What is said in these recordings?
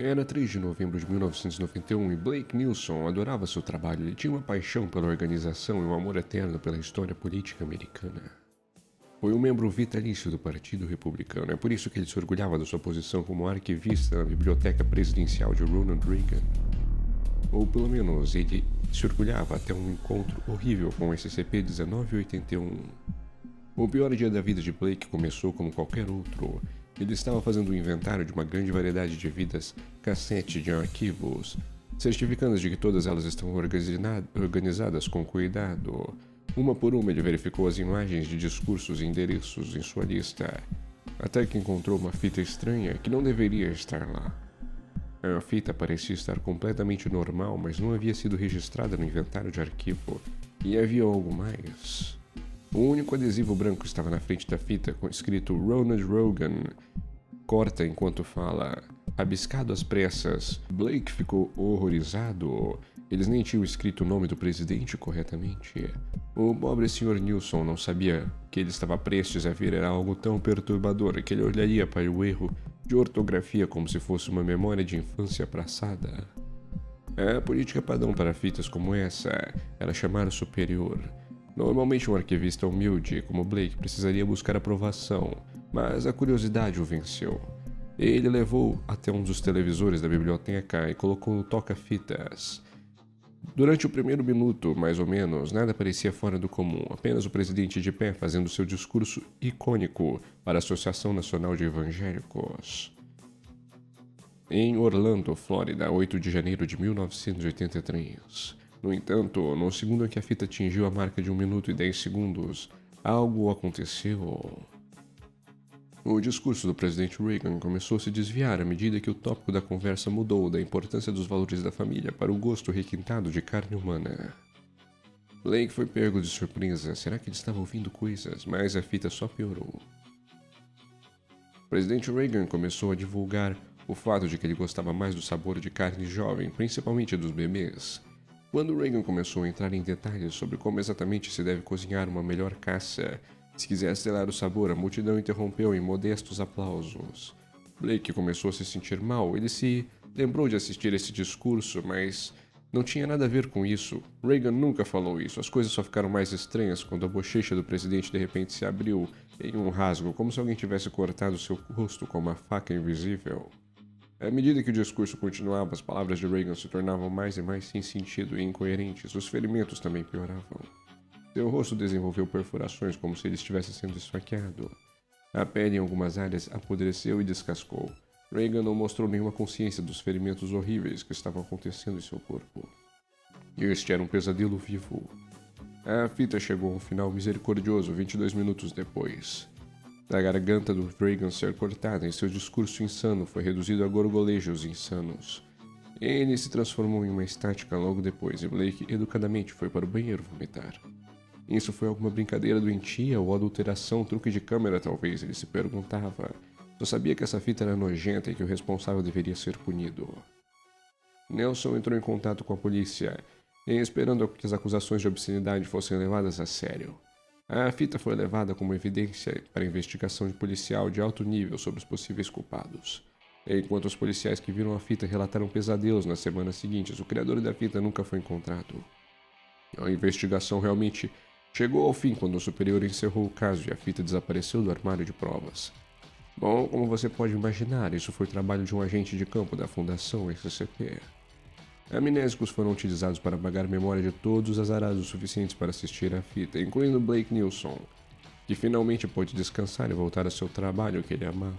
Era 3 de novembro de 1991 e Blake Nilsson adorava seu trabalho. Ele tinha uma paixão pela organização e um amor eterno pela história política americana. Foi um membro vitalício do Partido Republicano. É por isso que ele se orgulhava da sua posição como arquivista na biblioteca presidencial de Ronald Reagan. Ou pelo menos ele se orgulhava até um encontro horrível com o SCP-1981. O pior dia da vida de Blake começou como qualquer outro. Ele estava fazendo um inventário de uma grande variedade de vidas cassete de arquivos, certificando de que todas elas estão organizadas com cuidado. Uma por uma ele verificou as imagens de discursos e endereços em sua lista, até que encontrou uma fita estranha que não deveria estar lá. A fita parecia estar completamente normal, mas não havia sido registrada no inventário de arquivo, e havia algo mais. O único adesivo branco estava na frente da fita, com escrito Ronald Reagan, corta enquanto fala, rabiscado às pressas. Blake ficou horrorizado. Eles nem tinham escrito o nome do presidente corretamente. O pobre Sr. Nilsson não sabia que ele estava prestes a ver era algo tão perturbador que ele olharia para o erro de ortografia como se fosse uma memória de infância passada. A política padrão para fitas como essa era chamar o superior. Normalmente um arquivista humilde como Blake precisaria buscar aprovação, mas a curiosidade o venceu. Ele levou até um dos televisores da biblioteca e colocou no toca-fitas. Durante o primeiro minuto, mais ou menos, nada parecia fora do comum, apenas o presidente de pé fazendo seu discurso icônico para a Associação Nacional de Evangélicos. Em Orlando, Flórida, 8 de janeiro de 1983. No entanto, no segundo em que a fita atingiu a marca de 1 minuto e 10 segundos, algo aconteceu. O discurso do presidente Reagan começou a se desviar à medida que o tópico da conversa mudou da importância dos valores da família para o gosto requintado de carne humana. Blake foi pego de surpresa. Será que ele estava ouvindo coisas? Mas a fita só piorou. O presidente Reagan começou a divulgar o fato de que ele gostava mais do sabor de carne jovem, principalmente dos bebês. Quando Reagan começou a entrar em detalhes sobre como exatamente se deve cozinhar uma melhor caça, se quiser selar o sabor, a multidão interrompeu em modestos aplausos. Blake começou a se sentir mal. Ele se lembrou de assistir esse discurso, mas não tinha nada a ver com isso. Reagan nunca falou isso. As coisas só ficaram mais estranhas quando a bochecha do presidente de repente se abriu em um rasgo, como se alguém tivesse cortado seu rosto com uma faca invisível. À medida que o discurso continuava, as palavras de Reagan se tornavam mais e mais sem sentido e incoerentes. Os ferimentos também pioravam. Seu rosto desenvolveu perfurações como se ele estivesse sendo esfaqueado. A pele em algumas áreas apodreceu e descascou. Reagan não mostrou nenhuma consciência dos ferimentos horríveis que estavam acontecendo em seu corpo. Este era um pesadelo vivo. A fita chegou a um final misericordioso 22 minutos depois. A garganta do Reagan ser cortada e seu discurso insano foi reduzido a gorgolejos insanos. Ele se transformou em uma estática logo depois e Blake educadamente foi para o banheiro vomitar. Isso foi alguma brincadeira doentia ou adulteração, truque de câmera talvez, ele se perguntava. Só sabia que essa fita era nojenta e que o responsável deveria ser punido. Nelson entrou em contato com a polícia, esperando que as acusações de obscenidade fossem levadas a sério. A fita foi levada como evidência para a investigação de policial de alto nível sobre os possíveis culpados. Enquanto os policiais que viram a fita relataram pesadelos nas semanas seguintes, o criador da fita nunca foi encontrado. A investigação realmente chegou ao fim quando o superior encerrou o caso e a fita desapareceu do armário de provas. Bom, como você pode imaginar, isso foi trabalho de um agente de campo da Fundação SCP. Amnésicos foram utilizados para apagar a memória de todos os azarados suficientes para assistir à fita, incluindo Blake Nilsson, que finalmente pôde descansar e voltar ao seu trabalho que ele amava.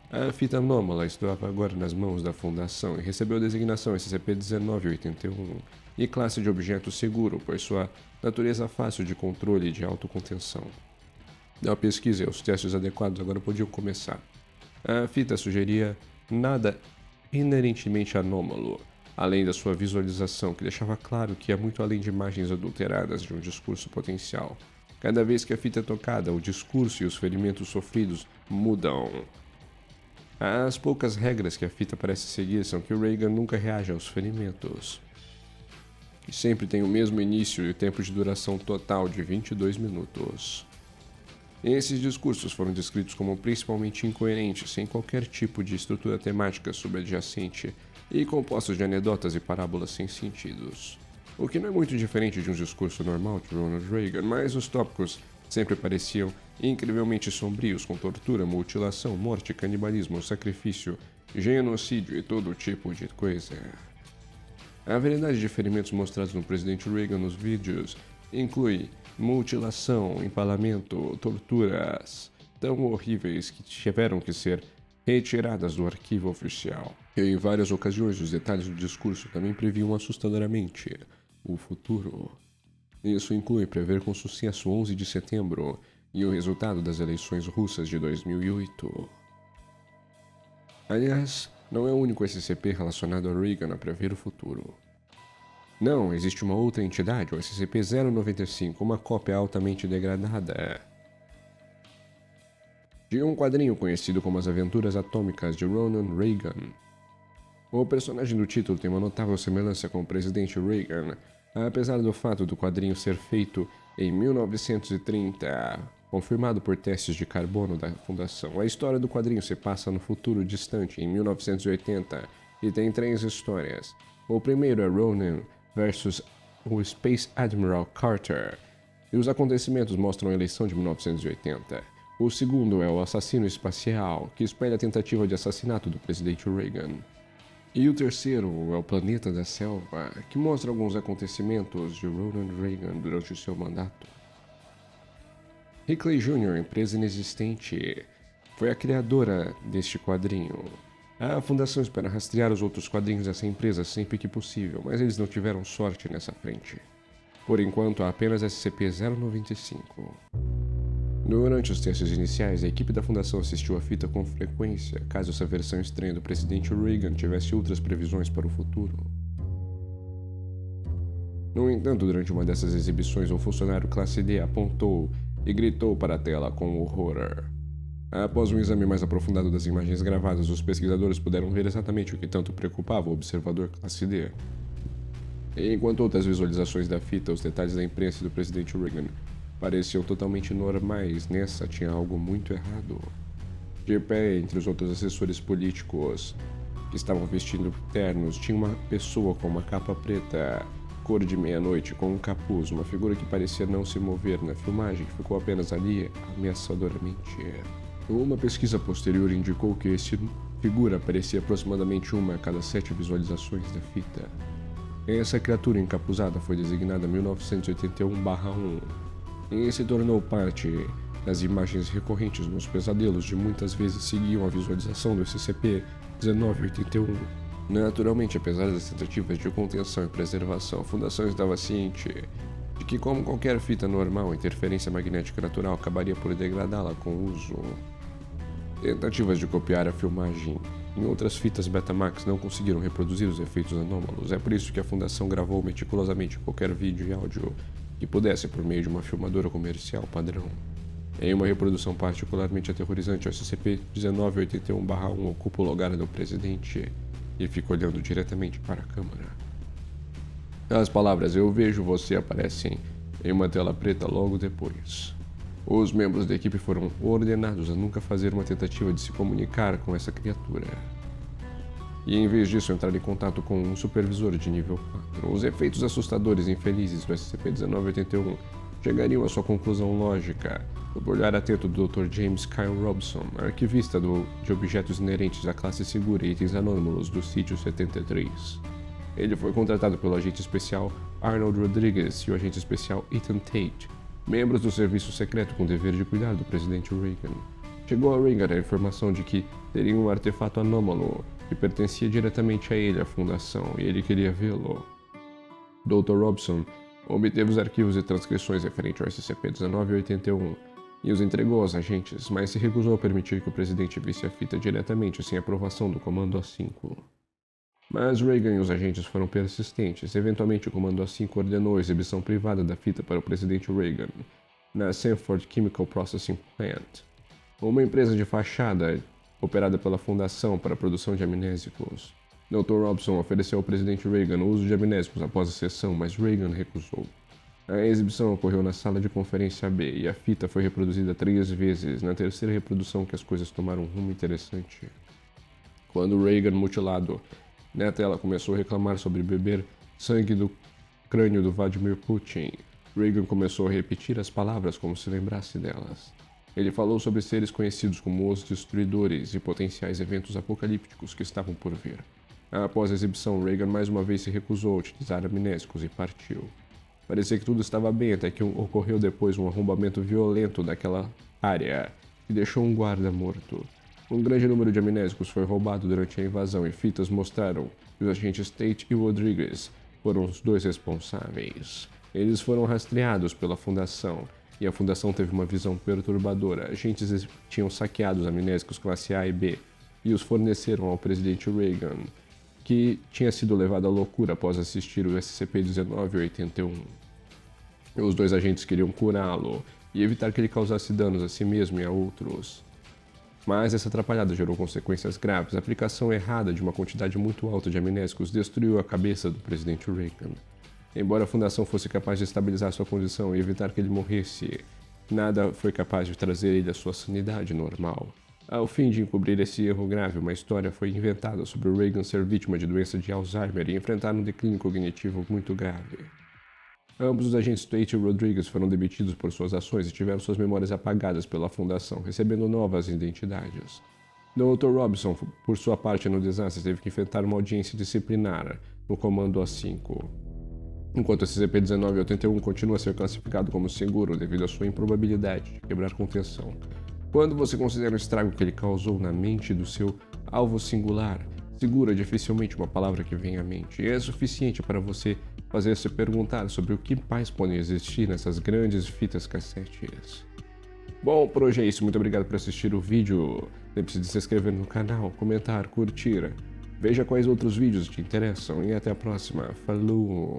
A fita anômala estava agora nas mãos da Fundação e recebeu a designação SCP-1981 e classe de objeto seguro por sua natureza fácil de controle e de autocontenção. A pesquisa e os testes adequados agora podiam começar. A fita sugeria nada inerentemente anômalo, além da sua visualização, que deixava claro que ia muito além de imagens adulteradas de um discurso potencial. Cada vez que a fita é tocada, o discurso e os ferimentos sofridos mudam. As poucas regras que a fita parece seguir são que o Reagan nunca reage aos ferimentos, que sempre tem o mesmo início e o tempo de duração total de 22 minutos. Esses discursos foram descritos como principalmente incoerentes, sem qualquer tipo de estrutura temática subjacente e compostos de anedotas e parábolas sem sentidos. O que não é muito diferente de um discurso normal de Ronald Reagan, mas os tópicos sempre pareciam incrivelmente sombrios, com tortura, mutilação, morte, canibalismo, sacrifício, genocídio e todo tipo de coisa. A variedade de ferimentos mostrados no presidente Reagan nos vídeos inclui mutilação, empalamento, torturas tão horríveis que tiveram que ser retiradas do arquivo oficial. E em várias ocasiões, os detalhes do discurso também previam assustadoramente o futuro. Isso inclui prever com sucesso 11 de setembro e o resultado das eleições russas de 2008. Aliás, não é o único SCP relacionado a Reagan a prever o futuro. Não, existe uma outra entidade, o SCP-095, uma cópia altamente degradada de um quadrinho conhecido como As Aventuras Atômicas de Ronald Reagan. O personagem do título tem uma notável semelhança com o presidente Reagan, apesar do fato do quadrinho ser feito em 1930, confirmado por testes de carbono da Fundação. A história do quadrinho se passa no futuro distante, em 1980, e tem 3 histórias. O primeiro é Ronan versus o Space Admiral Carter, e os acontecimentos mostram a eleição de 1980. O segundo é o Assassino Espacial, que espelha a tentativa de assassinato do presidente Reagan. E o terceiro é o Planeta da Selva, que mostra alguns acontecimentos de Ronald Reagan durante o seu mandato. Hickley Jr., empresa inexistente, foi a criadora deste quadrinho. A fundação espera rastrear os outros quadrinhos dessa empresa sempre que possível, mas eles não tiveram sorte nessa frente. Por enquanto, há apenas SCP-095. Durante os testes iniciais, a equipe da Fundação assistiu à fita com frequência, caso essa versão estranha do presidente Reagan tivesse outras previsões para o futuro. No entanto, durante uma dessas exibições, um funcionário classe D apontou e gritou para a tela com horror. Após um exame mais aprofundado das imagens gravadas, os pesquisadores puderam ver exatamente o que tanto preocupava o observador classe D. Enquanto outras visualizações da fita, os detalhes da imprensa e do presidente Reagan pareciam totalmente normais, nessa tinha algo muito errado. De pé, entre os outros assessores políticos que estavam vestindo ternos, tinha uma pessoa com uma capa preta, cor de meia-noite, com um capuz, uma figura que parecia não se mover na filmagem, que ficou apenas ali ameaçadoramente. Uma pesquisa posterior indicou que essa figura aparecia aproximadamente uma a cada 7 visualizações da fita. Essa criatura encapuzada foi designada 1981-1 e se tornou parte das imagens recorrentes nos pesadelos de muitas vezes seguiam a visualização do SCP-1981. Naturalmente, apesar das tentativas de contenção e preservação, a Fundação estava ciente de que, como qualquer fita normal, a interferência magnética natural acabaria por degradá-la com o uso. Tentativas de copiar a filmagem em outras fitas Betamax não conseguiram reproduzir os efeitos anômalos. É por isso que a Fundação gravou meticulosamente qualquer vídeo e áudio que pudesse por meio de uma filmadora comercial padrão. Em uma reprodução particularmente aterrorizante, o SCP-1981-1 ocupa o lugar do presidente e fica olhando diretamente para a câmera. As palavras "eu vejo você" aparecem em uma tela preta logo depois. Os membros da equipe foram ordenados a nunca fazer uma tentativa de se comunicar com essa criatura. E em vez disso, entrar em contato com um supervisor de nível 4. Os efeitos assustadores e infelizes do SCP-1981 chegariam à sua conclusão lógica sob o olhar atento do Dr. James Kyle Robson, arquivista de objetos inerentes à classe segura e itens anômalos do Sítio 73. Ele foi contratado pelo agente especial Arnold Rodriguez e o agente especial Ethan Tate, membros do serviço secreto com o dever de cuidar do presidente Reagan. Chegou a Reagan a informação de que teria um artefato anômalo que pertencia diretamente a ele, a Fundação, e ele queria vê-lo. Dr. Robson obteve os arquivos e transcrições referentes ao SCP-1981 e os entregou aos agentes, mas se recusou a permitir que o presidente visse a fita diretamente sem aprovação do Comando A5. Mas Reagan e os agentes foram persistentes. Eventualmente, o Comando A5 ordenou a exibição privada da fita para o presidente Reagan, na Sanford Chemical Processing Plant, uma empresa de fachada operada pela Fundação para a produção de amnésicos. Dr. Robson ofereceu ao presidente Reagan o uso de amnésicos após a sessão, mas Reagan recusou. A exibição ocorreu na sala de conferência B e a fita foi reproduzida 3 vezes. Na terceira reprodução que as coisas tomaram um rumo interessante. Quando Reagan, mutilado na tela, começou a reclamar sobre beber sangue do crânio do Vladimir Putin, Reagan começou a repetir as palavras como se lembrasse delas. Ele falou sobre seres conhecidos como os Destruidores e potenciais eventos apocalípticos que estavam por vir. Após a exibição, Reagan mais uma vez se recusou a utilizar amnésicos e partiu. Parecia que tudo estava bem até que ocorreu depois um arrombamento violento daquela área que deixou um guarda morto. Um grande número de amnésicos foi roubado durante a invasão e fitas mostraram que os agentes Tate e Rodrigues foram os 2 responsáveis. Eles foram rastreados pela Fundação e a Fundação teve uma visão perturbadora. Agentes tinham saqueado os amnésicos classe A e B e os forneceram ao presidente Reagan, que tinha sido levado à loucura após assistir o SCP-1981. Os 2 agentes queriam curá-lo e evitar que ele causasse danos a si mesmo e a outros. Mas essa atrapalhada gerou consequências graves. A aplicação errada de uma quantidade muito alta de amnésicos destruiu a cabeça do presidente Reagan. Embora a Fundação fosse capaz de estabilizar sua condição e evitar que ele morresse, nada foi capaz de trazer ele à sua sanidade normal. Ao fim de encobrir esse erro grave, uma história foi inventada sobre o Reagan ser vítima de doença de Alzheimer e enfrentar um declínio cognitivo muito grave. Ambos os agentes Tate e Rodrigues foram demitidos por suas ações e tiveram suas memórias apagadas pela Fundação, recebendo novas identidades. Dr. Robinson, por sua parte no desastre, teve que enfrentar uma audiência disciplinar no Comando A5. Enquanto o SCP-1981 continua a ser classificado como seguro devido à sua improbabilidade de quebrar contenção. Quando você considera o estrago que ele causou na mente do seu alvo singular, seguro é dificilmente uma palavra que vem à mente, e é suficiente para você fazer se perguntar sobre o que mais podem existir nessas grandes fitas cassetes. Bom, por hoje é isso. Muito obrigado por assistir o vídeo. Lembre-se de se inscrever no canal, comentar, curtir. Veja quais outros vídeos te interessam e até a próxima. Falou!